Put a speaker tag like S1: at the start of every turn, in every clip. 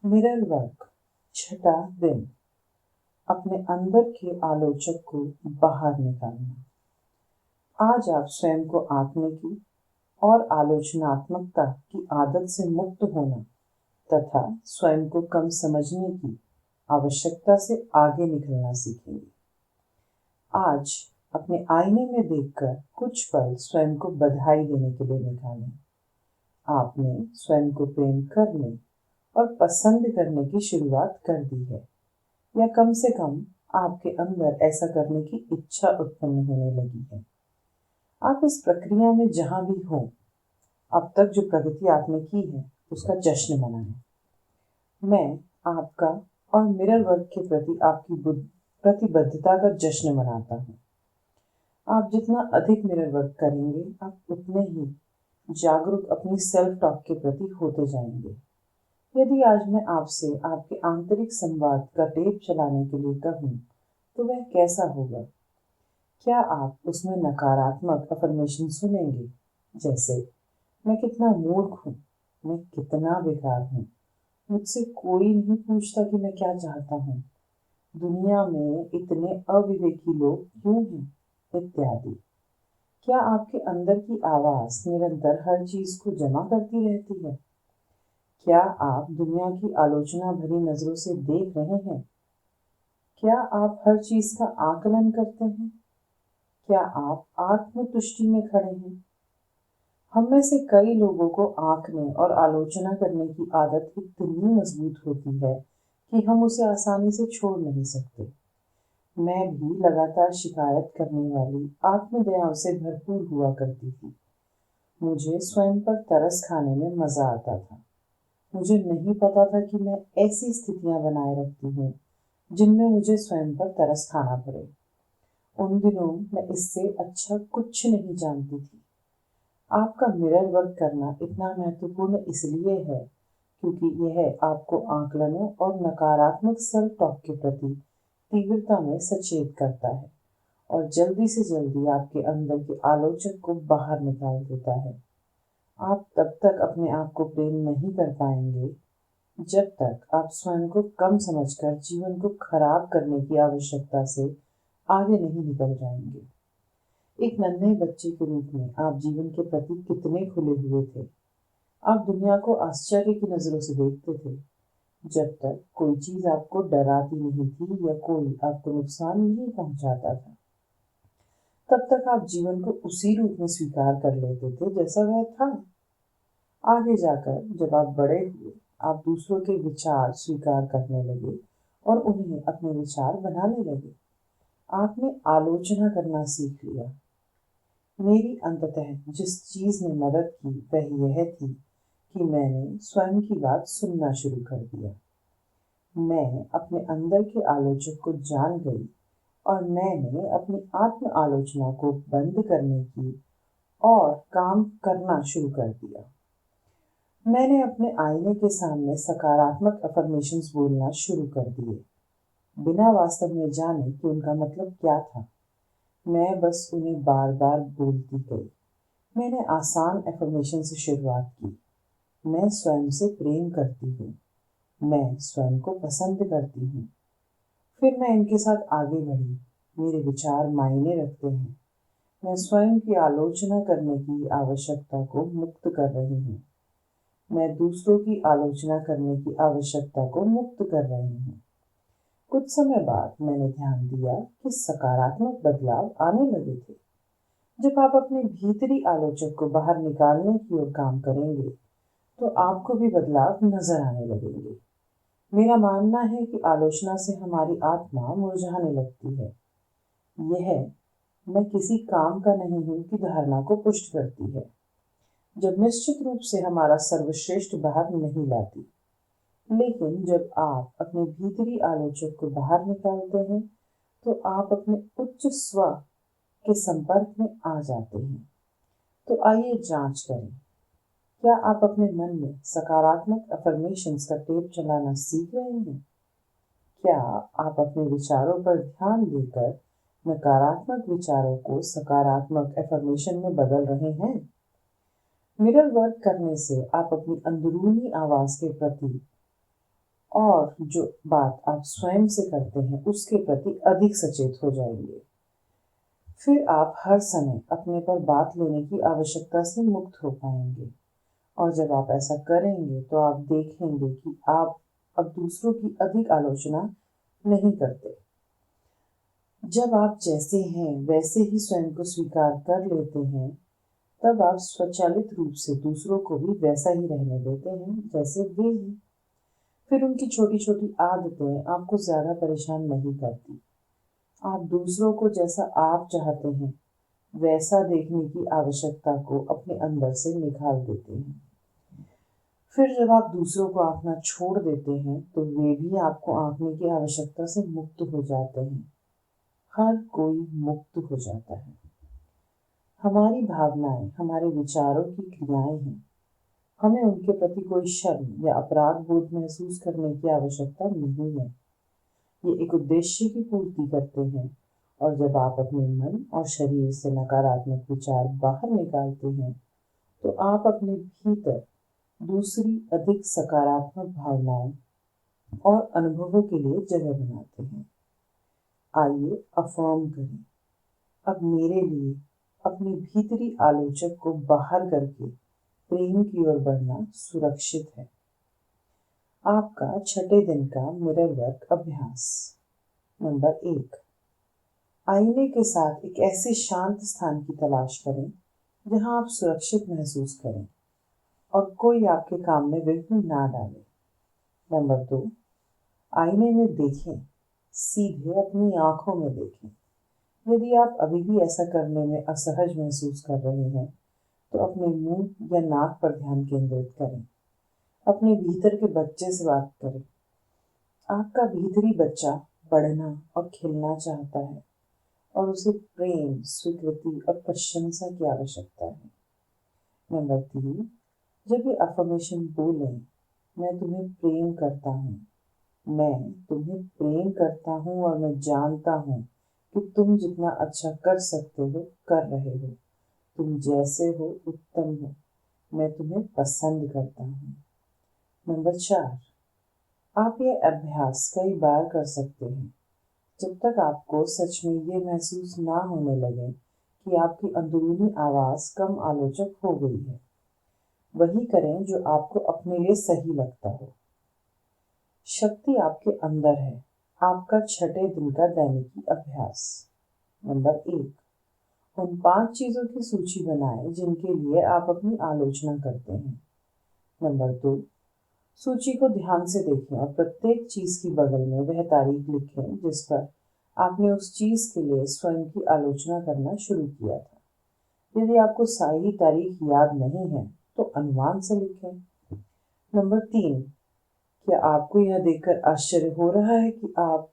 S1: Mirror work, छठा दिन। अपने अंदर के आलोचक को बाहर निकालना। आज आप स्वयं को आंकने की और आलोचनात्मकता की आदत से मुक्त होना तथा स्वयं को कम समझने की आवश्यकता से आगे निकलना सीखेंगे। आज अपने आईने में देखकर कुछ पल स्वयं को बधाई देने के लिए निकालें। आपने स्वयं को प्रेम करने और पसंद करने की शुरुआत कर दी है, या कम से कम आपके अंदर ऐसा करने की इच्छा उत्पन्न होने लगी है। आप इस प्रक्रिया में जहां भी हो, अब तक जो प्रगति आपने की है उसका जश्न मनाएं। मैं आपका और मिरर वर्क के प्रति आपकी प्रतिबद्धता का जश्न मनाता हूँ। आप जितना अधिक मिरर वर्क करेंगे, आप उतने ही जागरूक अपनी सेल्फ टॉक के प्रति होते जाएंगे। यदि आज मैं आपसे आपके आंतरिक संवाद का टेप चलाने के लिए कहूँ, तो वह कैसा होगा? क्या आप उसमें नकारात्मक अफर्मेशन सुनेंगे, जैसे मैं कितना मूर्ख हूँ, मैं कितना बेकार हूँ, मुझसे कोई नहीं पूछता कि मैं क्या चाहता हूँ, दुनिया में इतने अविवेकी लोग क्यों हैं, इत्यादि? क्या आपके अंदर की आवाज निरंतर हर चीज को जमा करती रहती है? क्या आप दुनिया की आलोचना भरी नजरों से देख रहे हैं? क्या आप हर चीज का आकलन करते हैं? क्या आप आत्मतुष्टि में खड़े हैं? हम में से कई लोगों को आंकने और आलोचना करने की आदत इतनी मजबूत होती है कि हम उसे आसानी से छोड़ नहीं सकते। मैं भी लगातार शिकायत करने वाली आत्मदयाओं से भरपूर हुआ करती थी। मुझे स्वयं पर तरस खाने में मजा आता था। मुझे नहीं पता था कि मैं ऐसी स्थितियां बनाए रखती हूँ जिनमें मुझे स्वयं पर तरस खाना पड़े। उन दिनों मैं इससे अच्छा कुछ नहीं जानती थी। आपका मिरर वर्क करना इतना महत्वपूर्ण इसलिए है क्योंकि यह आपको आकलनों और नकारात्मक सेल्फ टॉक के प्रति तीव्रता में सचेत करता है और जल्दी से जल्दी आपके अंदर के आलोचक को बाहर निकाल देता है। आप तब तक अपने आप को प्रेम नहीं कर पाएंगे जब तक आप स्वयं को कम समझकर जीवन को खराब करने की आवश्यकता से आगे नहीं निकल जाएंगे। एक नन्हे बच्चे के रूप में आप जीवन के प्रति कितने खुले हुए थे। आप दुनिया को आश्चर्य की नजरों से देखते थे। जब तक कोई चीज आपको डराती नहीं थी या कोई आपको नुकसान नहीं पहुंचाता था, तब तक आप जीवन को उसी रूप में स्वीकार कर लेते थे जैसा वह था। आगे जाकर जब आप बड़े हुए, आप दूसरों के विचार स्वीकार करने लगे और उन्हें अपने विचार बनाने लगे। आपने आलोचना करना सीख लिया। मेरी अंततः जिस चीज ने मदद की वह यह थी कि मैंने स्वयं की बात सुनना शुरू कर दिया। मैं अपने अंदर के आलोचक को जान गई और मैंने अपनी आत्म आलोचना को बंद करने की और काम करना शुरू कर दिया। मैंने अपने आईने के सामने सकारात्मक अफर्मेशंस बोलना शुरू कर दिए, बिना वास्तव में जाने कि उनका मतलब क्या था। मैं बस उन्हें बार बार बोलती गई। मैंने आसान अफर्मेशन से शुरुआत की। मैं स्वयं से प्रेम करती हूँ। मैं स्वयं को पसंद करती हूँ। फिर मैं इनके साथ आगे बढ़ी। मेरे विचार मायने रखते हैं। मैं स्वयं की आलोचना करने की आवश्यकता को मुक्त कर रही हूँ। मैं दूसरों की आलोचना करने की आवश्यकता को मुक्त कर रही हूँ। कुछ समय बाद मैंने ध्यान दिया कि सकारात्मक बदलाव आने लगे थे। जब आप अपने भीतरी आलोचक को बाहर निकालने की ओर काम करेंगे, तो आपको भी बदलाव नजर आने लगेंगे। मेरा मानना है कि आलोचना से हमारी आत्मा मुरझाने लगती है। यह मैं किसी काम का नहीं हूं की धारणा को पुष्ट करती है, जब निश्चित रूप से हमारा सर्वश्रेष्ठ बाहर नहीं लाती। लेकिन जब आप अपने भीतरी आलोचक को बाहर निकालते हैं, तो आप अपने उच्च स्व के संपर्क में आ जाते हैं। तो आइए जांच करें। क्या आप अपने मन में सकारात्मक अफर्मेशंस का टेप चलाना सीख रहे हैं? क्या आप अपने विचारों पर ध्यान देकर नकारात्मक विचारों को सकारात्मक अफर्मेशन में बदल रहे हैं? मिरर वर्क करने से आप अपनी अंदरूनी आवाज के प्रति और जो बात आप स्वयं से करते हैं उसके प्रति अधिक सचेत हो जाएंगे। फिर आप हर समय अपने पर बात लेने की आवश्यकता से मुक्त हो पाएंगे, और जब आप ऐसा करेंगे तो आप देखेंगे कि आप अब दूसरों की अधिक आलोचना नहीं करते। जब आप जैसे हैं वैसे ही स्वयं को स्वीकार कर लेते हैं, तब आप स्वचालित रूप से दूसरों को भी वैसा ही रहने देते हैं जैसे वे हैं। फिर उनकी छोटी छोटी आदतें आपको ज्यादा परेशान नहीं करती। आप दूसरों को जैसा आप चाहते हैं वैसा देखने की आवश्यकता को अपने अंदर से निकाल देते हैं। फिर जब आप दूसरों को आंकना छोड़ देते हैं तो वे भी आपको आंकने की आवश्यकता से मुक्त हो जाते हैं। हर कोई मुक्त हो जाता है। हमारी भावनाएं हमारे विचारों की क्रियाएं हैं। हमें उनके प्रति कोई शर्म या अपराध बोध महसूस करने की आवश्यकता नहीं है। ये एक उद्देश्य की पूर्ति करते हैं, और जब आप अपने मन और शरीर से नकारात्मक विचार बाहर निकालते हैं तो आप अपने भीतर दूसरी अधिक सकारात्मक भावनाओं और अनुभवों के लिए जगह बनाते हैं। आइए अफर्म करें, अब मेरे लिए अपने भीतरी आलोचक को बाहर करके प्रेम की ओर बढ़ना सुरक्षित है। आपका 6 दिन का मिरर वर्क अभ्यास। नंबर 1, आईने के साथ एक ऐसे शांत स्थान की तलाश करें जहां आप सुरक्षित महसूस करें और कोई आपके काम में विघ्न ना डाले। नंबर 2, आईने में देखें, सीधे अपनी आंखों में देखें। यदि आप अभी भी ऐसा करने में असहज महसूस कर रहे हैं तो अपने मुंह या नाक पर ध्यान केंद्रित करें। अपने भीतर के बच्चे से बात करें। आपका भीतरी बच्चा बढ़ना और खिलना चाहता है और उसे प्रेम, स्वीकृति और प्रशंसा की आवश्यकता है। नंबर 3, जब ये अफर्मेशन बोलें, मैं तुम्हें प्रेम करता हूँ, मैं तुम्हें प्रेम करता हूँ और मैं जानता हूँ कि तुम जितना अच्छा कर सकते हो कर रहे हो, तुम जैसे हो उत्तम हो, मैं तुम्हें पसंद करता हूँ। नंबर 4, आप ये अभ्यास कई बार कर सकते हैं जब तक आपको सच में ये महसूस ना होने लगे कि आपकी अंदरूनी आवाज कम आलोचक हो गई है। वही करें जो आपको अपने लिए सही लगता हो। शक्ति आपके अंदर है। आपका 6 दिन का दैनिकी अभ्यास। नंबर 1, उन 5 चीजों की सूची बनाएं जिनके लिए आप अपनी आलोचना करते हैं। नंबर 2, सूची को ध्यान से देखें और प्रत्येक चीज की बगल में वह तारीख लिखें जिस पर आपने उस चीज के लिए स्वयं की आलोचना करना शुरू किया था। यदि आपको सही तारीख याद नहीं है तो अनुमान से लिखें। नंबर 3, क्या आपको यह देखकर आश्चर्य हो रहा है कि आप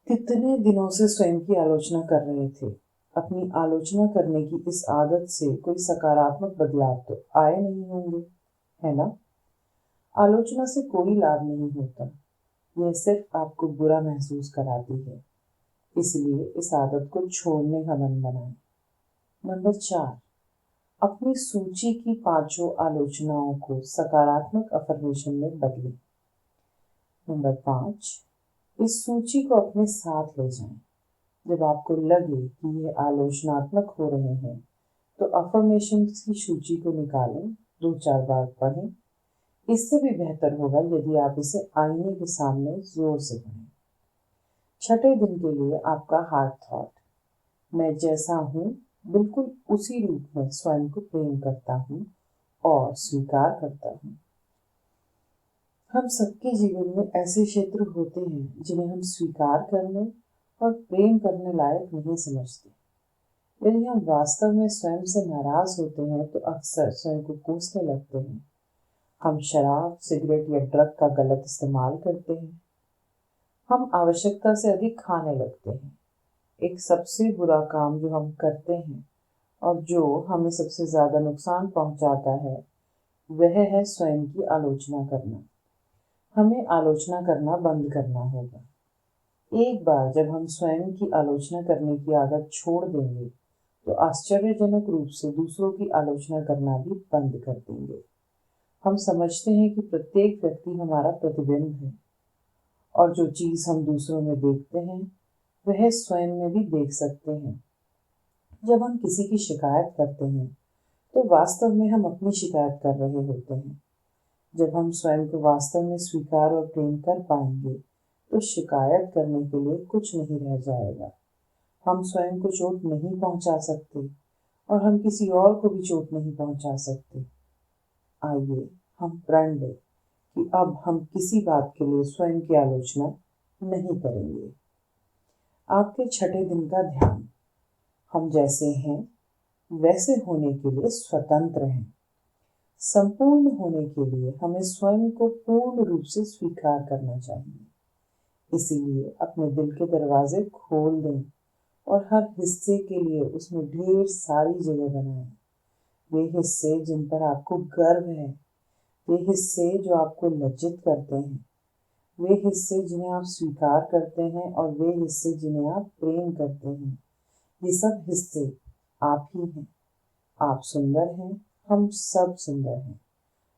S1: कितने दिनों से स्वयं की आलोचना कर रहे थे? अपनी आलोचना करने की इस आदत से कोई सकारात्मक बदलाव तो आए नहीं होंगे, है ना? आलोचना से कोई लाभ नहीं होता, यह सिर्फ आपको बुरा महसूस कराती है। इसलिए इस आदत को छोड़ने का मन बनाएं। नंबर 4, अपनी सूची की 5 आलोचनाओं को सकारात्मक अफर्मेशन में बदलें। नंबर 5, इस सूची को अपने साथ ले जाएं। जब आपको लगे कि ये आलोचनात्मक हो रहे हैं तो अफर्मेशन की सूची को निकालें, 2-4 बार पढ़ें। इससे भी बेहतर होगा यदि आप इसे आईने के सामने जोर से पढ़ें। 6 दिन के लिए आपका हार्ट थॉट, मैं जैसा हूँ बिल्कुल उसी रूप में स्वयं को प्रेम करता हूँ और स्वीकार करता हूँ। हम सबके जीवन में ऐसे क्षेत्र होते हैं जिन्हें हम स्वीकार करने और प्रेम करने लायक नहीं समझते। यदि हम वास्तव में स्वयं से नाराज होते हैं तो अक्सर स्वयं को कोसने लगते हैं। हम शराब, सिगरेट या ड्रग का गलत इस्तेमाल करते हैं। हम आवश्यकता से अधिक खाने लगते हैं। एक सबसे बुरा काम जो हम करते हैं और जो हमें सबसे ज्यादा नुकसान पहुंचाता है वह है स्वयं की आलोचना करना। हमें आलोचना करना बंद करना होगा। एक बार जब हम स्वयं की आलोचना करने की आदत छोड़ देंगे तो आश्चर्यजनक रूप से दूसरों की आलोचना करना भी बंद कर देंगे। हम समझते हैं कि प्रत्येक व्यक्ति हमारा प्रतिबिंब है और जो चीज़ हम दूसरों में देखते हैं वह स्वयं में भी देख सकते हैं। जब हम किसी की शिकायत करते हैं तो वास्तव में हम अपनी शिकायत कर रहे होते हैं। जब हम स्वयं को वास्तव में स्वीकार और प्रेम कर पाएंगे तो शिकायत करने के लिए कुछ नहीं रह जाएगा। हम स्वयं को चोट नहीं पहुंचा सकते और हम किसी और को भी चोट नहीं पहुंचा सकते। आइए हम प्रण लें कि अब हम किसी बात के लिए स्वयं की आलोचना नहीं करेंगे। आपके छठे दिन का ध्यान। हम जैसे हैं वैसे होने के लिए स्वतंत्र हैं। संपूर्ण होने के लिए हमें स्वयं को पूर्ण रूप से स्वीकार करना चाहिए। इसीलिए अपने दिल के दरवाजे खोल दें और हर हिस्से के लिए उसमें ढेर सारी जगह बनाएं। वे हिस्से जिन पर आपको गर्व है, वे हिस्से जो आपको लज्जित करते हैं, वे हिस्से जिन्हें आप स्वीकार करते हैं और वे हिस्से जिन्हें आप प्रेम करते हैं, ये सब हिस्से आप ही हैं। आप सुंदर हैं, हम सब सुंदर हैं।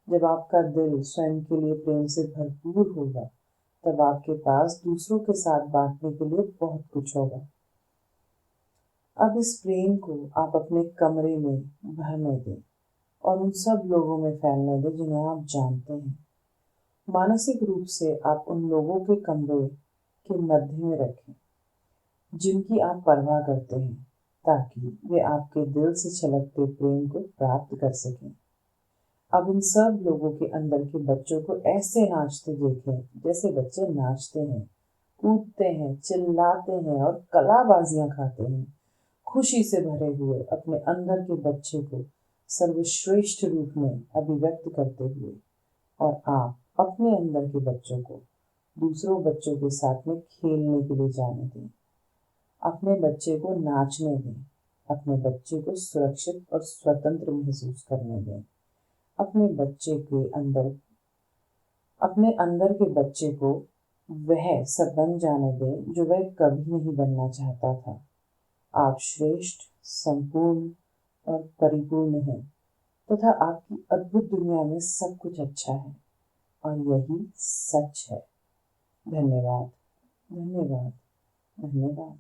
S1: जब आपका दिल स्वयं के लिए प्रेम से भरपूर होगा तब आपके पास दूसरों के साथ बांटने के लिए बहुत कुछ होगा। अब इस प्रेम को आप अपने कमरे में भरने दें और उन सब लोगों में फैलने दें जिन्हें आप जानते हैं। मानसिक रूप से आप उन लोगों के कमरे के मध्य में रखें जिनकी आप परवाह करते हैं, ताकि वे आपके दिल से छलकते प्रेम को प्राप्त कर सकें। अब इन सब लोगों के अंदर के बच्चों को ऐसे नाचते देखें जैसे बच्चे नाचते हैं, कूदते हैं, चिल्लाते हैं और कलाबाजियां खाते हैं। खुशी से भरे हुए अपने अंदर के बच्चे को सर्वश्रेष्ठ रूप में अभिव्यक्त करते हुए, और आप अपने अंदर के बच्चों को दूसरों बच्चों के साथ में खेलने के लिए जाने दें। अपने बच्चे को नाचने दें। अपने बच्चे को सुरक्षित और स्वतंत्र महसूस करने दें। अपने अंदर के बच्चे को वह सब बन जाने दें जो वह कभी नहीं बनना चाहता था। आप श्रेष्ठ, संपूर्ण और परिपूर्ण हैं तथा आपकी अद्भुत दुनिया में सब कुछ अच्छा है और यही सच है। धन्यवाद, धन्यवाद, धन्यवाद।